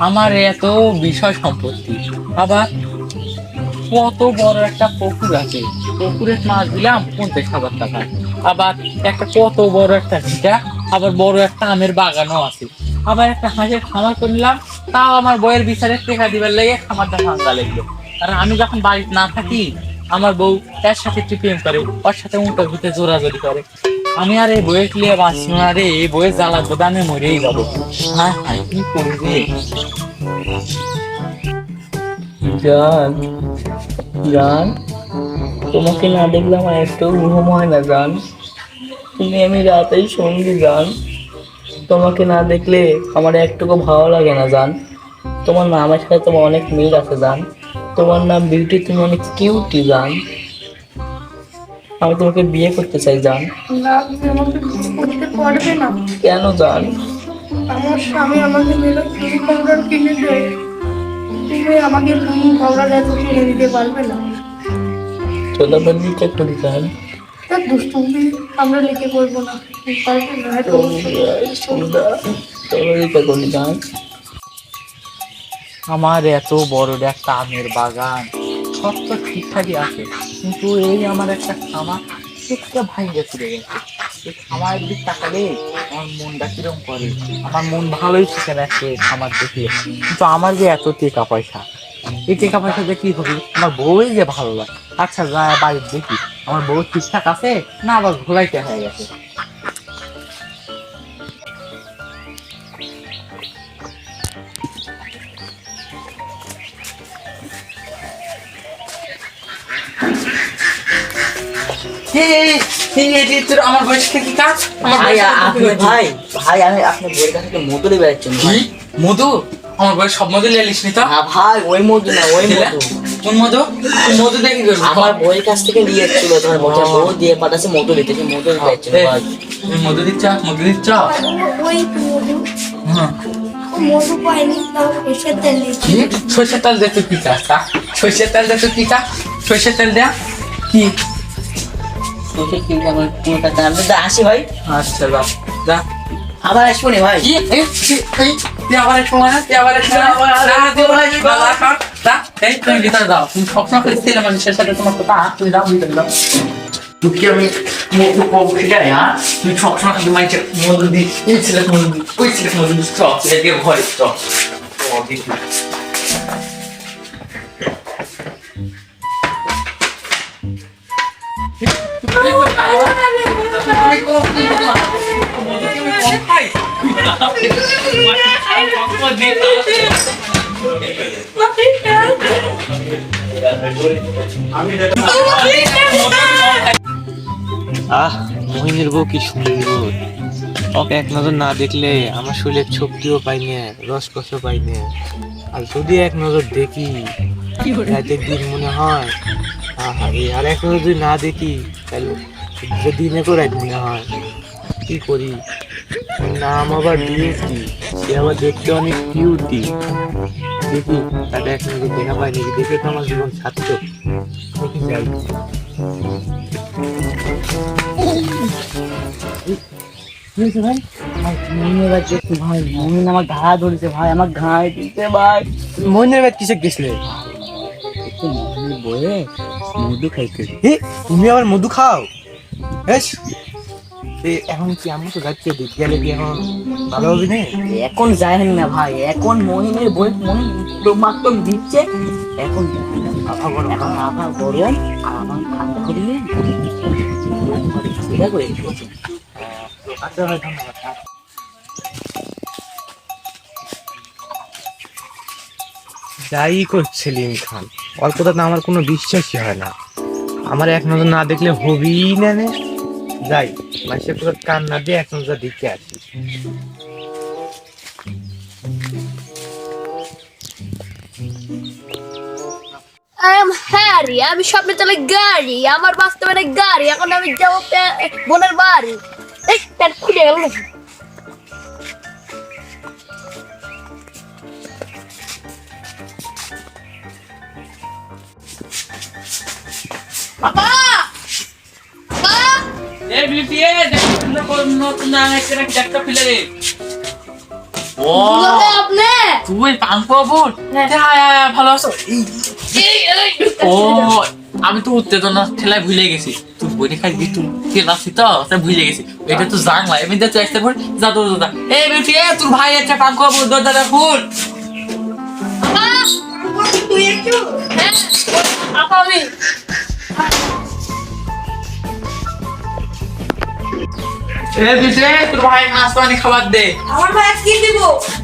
আমার এত বিষয় সম্পত্তি, আবার কত বড় একটা পুকুর আছে, পুকুরে মাছ দিলাম 50,000 টাকা। আবার একটা কত বড় একটা ভিটা, আবার বড় একটা আমের বাগানও আছে। আবার একটা হাঁসের খামার করলাম, তাও আমার বইয়ের বিচারে টেকা দিবার লেগে খামারটা ভাঙা লাগলো। আর আমি যখন বাড়িতে না থাকি, আমার বউ এর সাথে প্রেম করে, ওর সাথে উল্টো ভিতরে জোরাজোরি করে। আমি আর এই বইয়ের লিয়ে বাঁচি না রে, এই বইয়ের জ্বালা গোদামে মরেই যাবো। হ্যাঁ হ্যাঁ, কি করবে? জান, জান, তোমাকে না দেখলে আমার একটু ঘুম হয় না জান। তুমি আমি রাতেই সঙ্গী জান। তোমাকে না দেখলে আমার একটুকু ভালো লাগে না জান। তোমার নামের সাথে তোমার অনেক মিল আছে জান। তোমার নাম বিউটি, তুমি অনেক কিউটি জান। আমি তোমাকে বিয়ে করতে চাই জান। না, তুমি আমাকে বিয়ে করতে পারবে না। কেন জান? আমার স্বামী আমাকে মেলে চুরি পাউডার কিনে দেয়, তুমি আমাকে চুরি পাউডার এত কিনে দিতে পারবে না। চলো আমরা বিয়ে করি জান। তা দুষ্টুমি আমরা লিখে করবো না, পারবে না এত চলো বিয়ে করি জান। আমার এত বড় একটা আমের বাগান, সব তো ঠিকঠাকই আছে, কিন্তু এই আমার একটা খামার একটা ভাইয়া ফিরে গেছে। এই খামারের দিক তাকালে আমার মনটা কিরম করে। আমার মন ভালোই থাকে না সে খামার দেখে, কিন্তু আমার যে এত টাকা পয়সা, এই টাকা পয়সা দিয়ে কি হবে? আমার বউই যে ভালো লাগে। আচ্ছা যা বাড়ির দেখি আমার বউ ঠিকঠাক আছে না আবার ঘোলাইতে হয়ে গেছে। আমার বয়স থেকে কাজ ভাই আপনি ভাই ভাই আমি আপনার বইয়ের কাছে থেকে মধু নিয়ে বেড়াচ্ছেন ভাই। মধু? আমার বয়স সব মধু লিয়ে নিস নি তো? হ্যাঁ ভাই, ওই মধু না, ওই মধু। কোন মধু? তুই মধু দেখি করবি? আমার বইয়ের কাছ থেকে নিয়ে এসেছিল, তোমার বছর বউ দিয়ে পাঠাচ্ছে মধু নিতে, সে মধু নিতে যাচ্ছেন ভাই। তুমি মধু দিচ্ছ? মধু দিচ্ছ? ওই মধু, হ্যাঁ। মধু পাইনি, তাও সরষের তেল দিচ্ছি। কি? সরষের তেল দেখতে কি চাস? সরষের তেল দেখতে কি চাস? সরষের তেল দেয়া কি? তোকে কি আমার কোনো টাকা আমি তো আসি ভাই। আচ্ছা যা যা। আবার আসবো নি ভাই। কি? তুই আবার এক সময় না? তুই আবার এক সময় না? তুই বলে যা। এই তুমি ভিতরে দাও। তুমি সবসময় করে ছেলে মানুষের সাথে তোমার কথা, তুমি দাও ভিতরে দাও। তুই কি আমি মধু কম খেয়ে হ্যাঁ? তুমি সবসময় খালি মাইকে মধু দিই, এই ছেলে মধু দিই, ওই ছেলে মধু দিস, চল এদিকে ঘরে চল। ও দেখি আহ, মহিনের বউ কি সুন্দর। ওকে এক নজর না দেখলে আমার শরীরের শক্তিও পাই না, রসকসও পাই না। আর যদি এক নজর দেখি রাতের দিন মনে হয়, আর এক নজর যদি না দেখি তাহলে দিনে করে রাত মনে হয়। কি করি? নাম আবার বিউটি, সে আবার দেখতে অনেক কিউটি। দেখি তাকে এক নজর দেখা পাই নাকি, দেখে তো আমার জীবন সার্থক। দেখি যাই। ভাই মহিনের বাড়ি দেখছি ভাই, মহিন আমার ঘা ধরেছে ভাই, আমার ঘায়ে দিচ্ছে ভাই। মহিনের বাড়ি কিসে গেছিলে? মহিনের বয়ে মধু খাইতে। তুমি আবার মধু খাও? বেশ, এখন কি আমি তো যাচ্ছি, গেলে কি এখন ভালো হবে না? এখন যায় না ভাই, এখন মহিনের বই মহিন মাত্র দিচ্ছে। এখন আভা গরম, এখন আভা গরম, আর আমার ঠান্ডা করিলে এটা করে দিচ্ছে। আচ্ছা ভাই, ধন্যবাদ। যাই করছে লিম খান, ওর কথা তো আমার কোনো বিশ্বাসই হয় না। আমার এক নজর না দেখলে হবেই না নে। যাই, মাসের পুরো কান না দিয়ে এক নজর দেখে আসি। হ্যারি, আমি স্বপ্নে চলে গাড়ি, আমার বাস্তবে গাড়ি। এখন আমি যাবো বোনের বাড়ি। এই প্যান্ট খুলে গেল নাকি? বাবা, বাবা, এই বিউটি, এই দেখো সুন্দর করে নতুন একটা ফিলে রে। ও আপনি তুই পাঙ্কুয়া বোন ভালো আছো ও আমি তো উত্তেজনা ঠেলায় ভুলে গেছি তুই বই খাই দি তুই খেলাছি তো তাই ভুলে গেছি এটা তো জানলা এমনি তো চেষ্টা কর যা তো যা এ বেটি এ তোর ভাই একটা পাঙ্কুয়া বোন দরজা খুল তুই একটু হ্যাঁ আপা আমি এ বেটি তোর ভাই নাস্তা পানি খাবার দে আমার ভাই কি দিব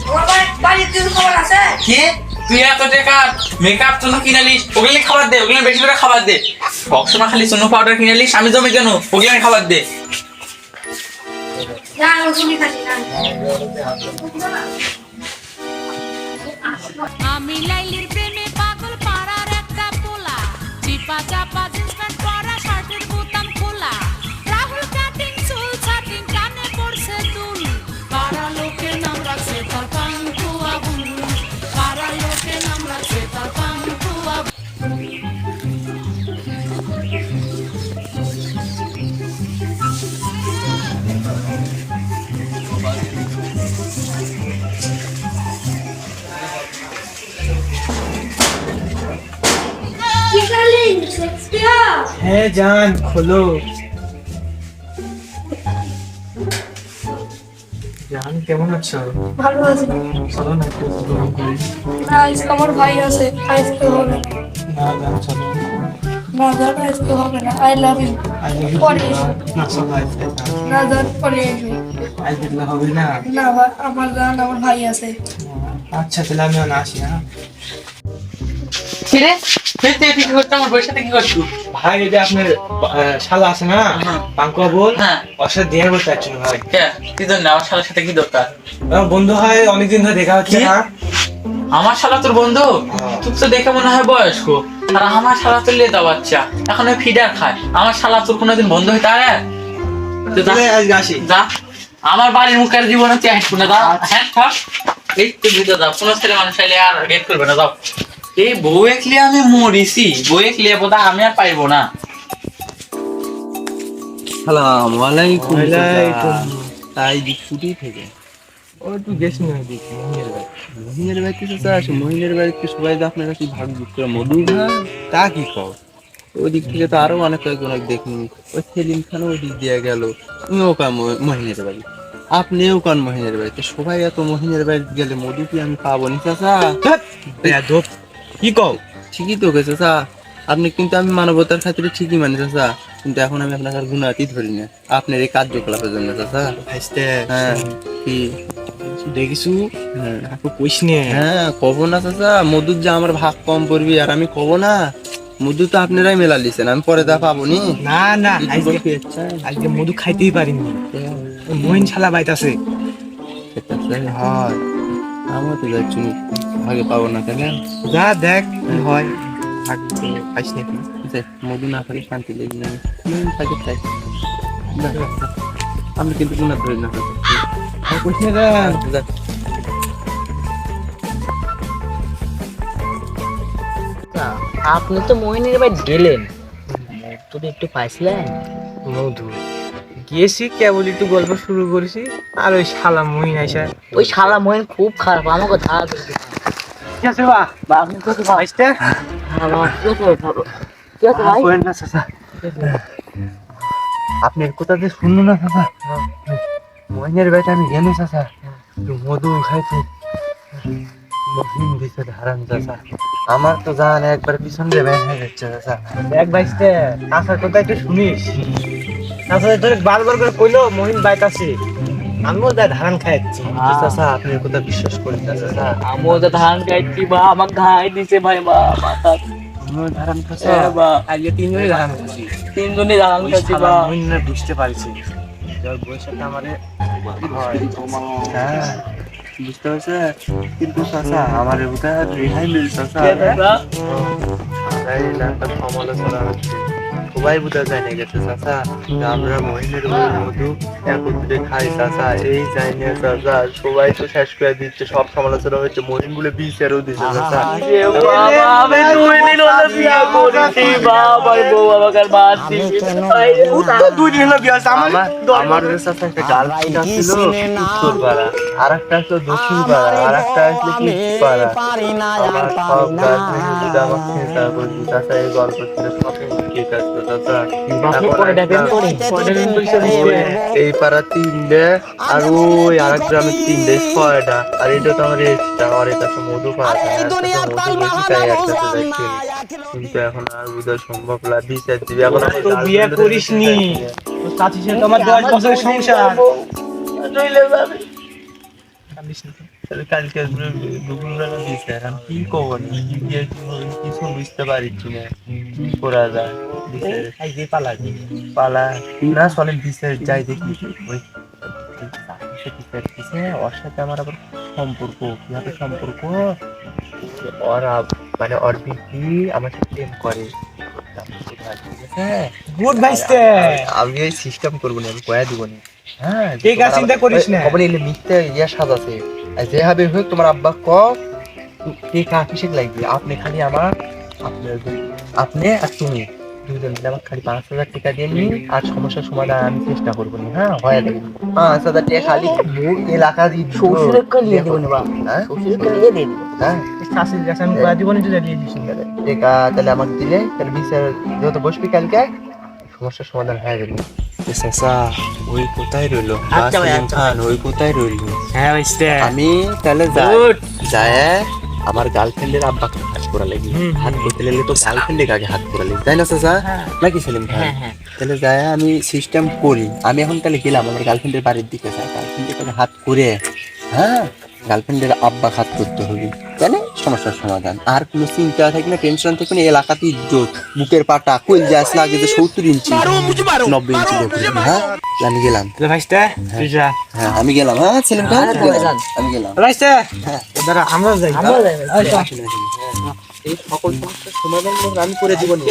আমার ভাই বাড়িতে খবর আছে কি তুই এত টাকা মেকআপ চুনো কিনালিস ওগুলো খাবার দে ওগুলো বেশি করে খাবার দে সবসময় খালি চুনো পাউডার কিনালিস আমি জমে কেন ওগুলো খাবার দে না তুমি খালি না আমি লাইলির প্রেমে পাগল পাড়ার একটা পোলা চিপা চাপা জিন্স প্যান্ট পরা শার্টের বোতাম খোলা রাহুল কাটিং চুল ছাটিং কানে পড়ছে দুল পাড়া লোকে নাম রাখছে তার পান্তুয়া বুল পাড়া লোকে নাম রাখছে তার পান্তুয়া কি খালি সেক্সপিয়া হ্যাঁ জান খোলো জান কেমন আছো ভালো আছে চলো না একটু গরম করি না আজকে আমার ভাই আছে আজকে হবে না না জান চলো না জান আজকে হবে না I love you I love you পরে এসো। না চলো না জান পরে এসো আজ দেখলে হবে না না আমার জান আমার ভাই আছে আচ্ছা তাহলে আমি আসি হ্যাঁ ছেড়ে তুই কি করতে আমার বউয়ের সাথে কি করছু ভাই এই যে আপনার শালা আছে না হ্যাঁ। পাঙ্কুয়া বল হ্যাঁ। ওর সাথে দেখা করতে চাচ্ছিল ভাই কে কি জন্য আমার শালার সাথে কি দরকার আমার বন্ধু হয় অনেকদিন ধরে দেখা হচ্ছে কি? না আমার শালা তোর বন্ধু হ্যাঁ। তুই তো দেখে মনে হয় বয়স্ক আর আমার শালা তো লেদা বাচ্চা এখন ওই ফিডার খায় আমার শালা তোর কোনোদিন বন্ধু হইতে পারে তো যা, তাহলে আজকে আসি যা আমার বাড়ির মুখের জীবনে তুই আসবো না যা হ্যাঁ থাক এই তুই ভিতরে যাও কোনো ছেলে মানুষ আইলে আর গেট করবে না যাও এই বউ একলি আমি মরিছি বউ একলি বোধ আমি আর পাইবো না আসসালামু আলাইকুম ওয়ালাইকুম। তাই দিক ছুটি থেকে ও তুই গেছি না দিক মহিনের ভাই মহিনের বাড়িতে চাচা আসে মহিনের বাড়িতে সবাই তো আপনার কাছে ভাগ বুক করে মধু খান তা কি কও ওই দিক থেকে তো আরো অনেক কয়েকজন দেখিনি ওই সেলিম খান ওই দিক দিয়ে গেল তুমিও কান মহিনের বাড়ি আপনিও কান মহিনের বাড়িতে সবাই এত মহিনের বাড়িতে গেলে মধু কি আমি পাবো নি চাচা বেয়াদব কি কও ঠিকই তো গেছে চাচা আপনি কিন্তু আমি মানবতার খাতিরে ঠিকই মানি চাচা কিন্তু এখন আমি আপনার গুণাতি ধরি না আপনার এই কার্যকলাপের জন্য চাচা ভাইস্তে হ্যাঁ কি দেখিছু হ্যাঁ আপু কইস নে হ্যাঁ কব না চাচা মধুর যে আমার ভাগ কম পড়বি আর আমি কব না মধু তো আপনারাই মেলা লিছেন আমি পরে দা পাবো নি না না কি আজকে বলতে ইচ্ছা? আজকে মধু খাইতেই পারিনি মহিন শালা বাইতাছে সেটা চাই হয় আমার তো যাচ্ছি ভাগে পাবো না কেন যা দেখ কি হয় থাকতে পাইস নাকি মধু না খালি শান্তি লেগে না থাকে চাই আমি কিন্তু গুণা ধরি না কইস নে রে যাক। আপনি তো মোহিনীর বাড়ি গেলেন তো একটু পাইছিলেন মধু গিয়েছি কেবল একটু গল্প শুরু করেছি আর ওই শালা মহিন আইসা ওই শালা মোহিন খুব খারাপ আমাকে ধার দিতে ঠিক আছে বা আপনি কত ভাইস্তে ভাই করেন না চাচা আপনার কথা যে শুনলো না চাচা মহিনের বেটা আমি গেল চাচা মধু খাইতে মহিন দিতে ধারান চাচা আমার তো জান একবার পিছন দিয়ে ব্যাগ হয়ে যাচ্ছে চাচা এক বাইশতে চাচার কথা একটু শুনিস চাচা তোর বারবার করে কইলো মহিন বাইক আছে আমিও যা ধান খাইছি চাচা আপনার কথা বিশ্বাস করি না চাচা আমিও তো ধান খাইছি বা আমার ঘাই দিছে ভাই বা মাথা আমিও ধান খাচ্ছি বা আজকে তিনজনই ধান খাচ্ছি তিনজনই ধান খাইছি বা মহিনা বুঝতে পারছি যার বউয়ের সাথে আমারে হ্যাঁ বুঝতে পারছে কিন্তু চাচা আমার রেহাই মিল চাচা এই লাখটা সমালোচনা হচ্ছে সবাই বোধ জানে গেছে চাচা যে আমরা মহিনের বউয়ের মধু একত্রে খাই চাচা, এই জানে চাচা সবাই তো শেষ করে দিচ্ছে, সব সমালোচনা হচ্ছে, মহিন বলে বিচারও দিচ্ছে চাচা। বাবা আমি 2 দিন হলো বিয়া করেছি, বাবার বউ আমাকে আর বাদ দিবি না। 2 দিন হলো বিয়া হয়েছে, আমার যে চাচা একটা গার্লফ্রেন্ড ছিল উত্তরপাড়া, আর একটা আসলো দক্ষিণপাড়া, আর একটা আসলো কৃষ্ণপাড়া। আমার সব গার্লফ্রেন্ড যদি আমাকে চিন্তা করছি চাচা, এই গল্প ছিল সব ঠিক আছে চাচা। এই পাড়া 3টে, আর ওই আরেক গ্রামে 3টে, 6টা, আর এটা তো আমার এক্সট্রা, আর এটা তো মধু পাড়া, কিন্তু এখন আর বুঝা সম্ভব না, বিচার দিবি এখন। তো বিয়ে করিসনি, তো চাচির সাথে আমার 10 বছরের সংসার। কালকে দুপুরবেলা দিচ্ছে, এখন কি করবো না, কি বিয়ে কি হবে কিছু বুঝতে পারছি না, কি করা যায়। পালা না চলে বিচার যাই দেখি, ওই বিচার দিছে, ওর সাথে আমার আবার সম্পর্ক, কিভাবে সম্পর্ক, ওরা মানে ওর দিদি আমার সাথে প্রেম করে। গুড ভাইস্তে, আমি এই সিস্টেম করবো না, আমি কয়া দিব না। হ্যাঁ ঠিক আছে, চিন্তা করিস না। খবর এলে মিথ্যে ইয়া সাজাছে, যে হবে হোক তোমার আব্বা ক কে কাকে লাগবে, আপনি খালি আমার আপনি আর তুমি দুজন মিলে আমার খালি 5,000 টাকা দিয়ে নিন, আর সমস্যার সমাধান আমি চেষ্টা করবো না। হ্যাঁ হয় দেখবেন 5,000 টাকা খালি এলাকা দিয়ে শ্বশুরের লিয়ে দেবো না বাবা, হ্যাঁ শ্বশুরের লিয়ে দিয়ে দেবো। হ্যাঁ শাশুড়ির কাছে আমি কয়া দিব না, তুই দিয়ে দিস। টাকা তাহলে আমাকে দিলে তাহলে বিচার যত বসবি কালকে সমস্যার সমাধান হয়ে যাবে। চাচা ওই কোথায় রইলো খান, ওই কোথায় রইলো? হ্যাঁ ভাইস্তে, আমি তাহলে যায় আমার গার্লফ্রেন্ডের আব্বাকে হাত করা লাগি, হাত করতে লাগলে তো গার্লফ্রেন্ডের আগে হাত করা লাগি, তাই না চাচা নাকি সেলিম খান? তাহলে যায় আমি সিস্টেম করি, আমি এখন তাহলে গেলাম আমার গার্লফ্রেন্ডের বাড়ির দিকে, যাই গার্লফ্রেন্ডের কাছে হাত করে, হ্যাঁ গার্লফ্রেন্ডের আব্বা হাত করতে হবে, তাই না? সমস্যার সমাধান, আর কোনো চিন্তা থাকে না, টেনশন থাকে না, এলাকাতে ইজ্জত, বুকের পাটা কইল যাস লাগে যে 70 ইঞ্চি 90 ইঞ্চি দেখি। হ্যাঁ আমি গেলাম ভাইস্তে, তুই যা। হ্যাঁ আমি গেলাম। হ্যাঁ সেলিম খান আমি গেলাম। ভাইস্তে, দাঁড়া আমরা যাই। এই সকল সমস্যার সমাধান আমি করে দিব না,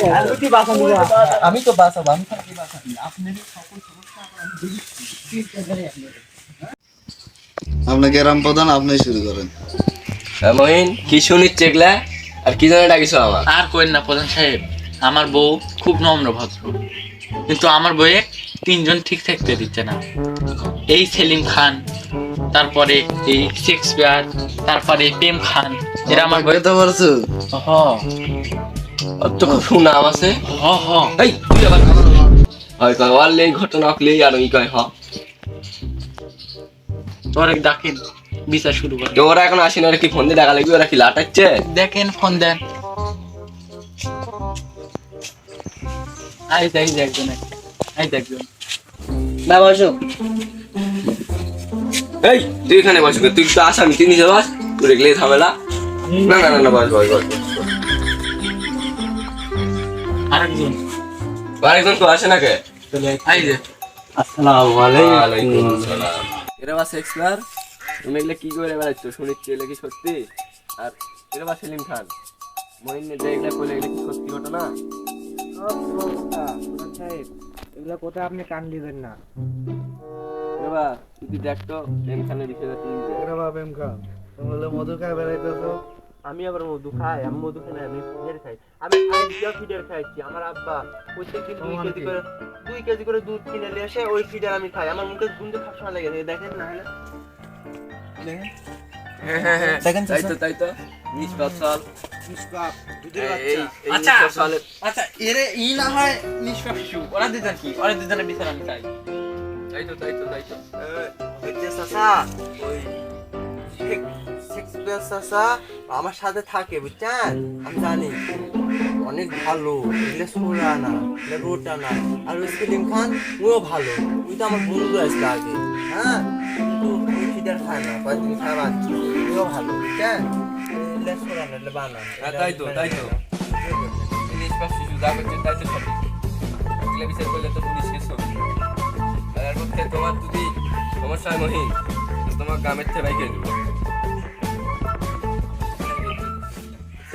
আমি তো বাঁচাবো, আমি থাকি বাঁচাবো আপনি সকল সমস্যা আপনি গ্রাম প্রধান, আপনি শুরু করেন। মহিন কি শুনিস চেকলা, আর কি জানে ডাকিছো আমার? আর কইন না প্রধান সাহেব, আমার বউ খুব নম্র ভদ্র, কিন্তু আমার বউয়ে 3জন ঠিক থাকতে দিচ্ছে না। এই সেলিম খান, তারপরে এই শেক্সপিয়ার, তারপরে প্রেম খান, এরা আমার বউয়ে বুঝতে পারছো? হ তো খুব সুনাম আছে। হ হ এই তুই আবার হয় কয় ওয়ালে ঘটনা হকলে আর ওই কয় হ, তোর ডাকেন বিচার শুরু করে। তো ওরা এখন আসেন, ওরা কি ফোন দিয়ে ডাকা লাগবে, ওরা কি লাটাচ্ছে? দেখেন ফোন দেন। আই যাই একজন, আই একজন না বসো। এই তুই এখানে বসবে, তুই তো আসামি, তুই নিজে বস, তুই রেখলে ঝামেলা। না না না বস বস বস। আরেকজন আরেকজন তো আসে না কে? আই যে আসসালামু ওয়ালাইকুম আসসালাম। এরা বা শেক্সপিয়ার, তুমি এগুলো কি করে বেড়াচ্ছ? শুনেছি এগুলো কি সত্যি? আর এরা বা সেলিম খান, মহিন যে এগুলো করলে এগুলো কি সত্যি ঘটনা? এগুলা কোথায় আপনি কান দিবেন না। এরা বা তুই দেখতো প্রেম খানের বিষয়টা কি? মধু খায় বেড়াইতেছো? আমি আবার মধু খাই? আমি মধু খাই না, আমি ফিডার খাই। আমি ফিডার খাইছি, আমার আব্বা প্রত্যেকদিন 2 কেজি করে দুধ কিনে নিয়ে আসে, ওই ফিডার আমি খাই। আমার মুখে গুন্দে খাওয়া লাগে, দেখেন না হলে দেখেন। হ্যাঁ দেখেন তাই তো নিষ্পাপ সাল। আচ্ছা আচ্ছা, এরে ই না হয় নিষ্পাপ শিশু, ওরা দুজন কি, ওরা দুজনের বিচার আমি চাই। তাই তো ওই যে চাচা, ওই শেক্সপিয়ার চাচা আমার সাথে থাকে বুঝছেন, আমি জানি অনেক ভালো, এগুলো সোরা না, এগুলো রোটা না। আর ওই সেলিম খান ওও ভালো, ওই তো আমার বন্ধু আসলে আগে। হ্যাঁ কিন্তু ওই ফিডার খায় না, কয়েকদিন খায় বাচ্চা, ওও ভালো বুঝছেন, এগুলো সোরা না, এগুলো বানা। তাই তো নিষ্পাপ শিশু যা করছে তাই তো সঠিক। এগুলো বিচার করলে তো পুলিশ কেস হবে। তার মধ্যে তোমার যদি সমস্যা হয় মহিন, তোমার গ্রামের থেকে বাইকে দেবো।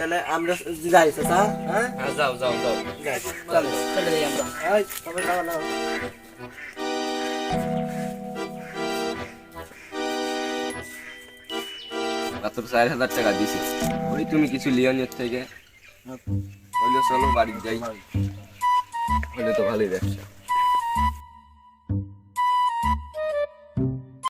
তাহলে আমরা যাই চাচা, হ্যাঁ যাও যাও যাও যাই, চলো। চলে যাই আমরা। এই, তবে খাওয়া দাও। মাত্র 4,000 টাকা দিছি, ওই তুমি কিছু লিওনের থেকে হইলে চলো বাড়ি যাই, হইলে তো ভালোই ব্যবসা।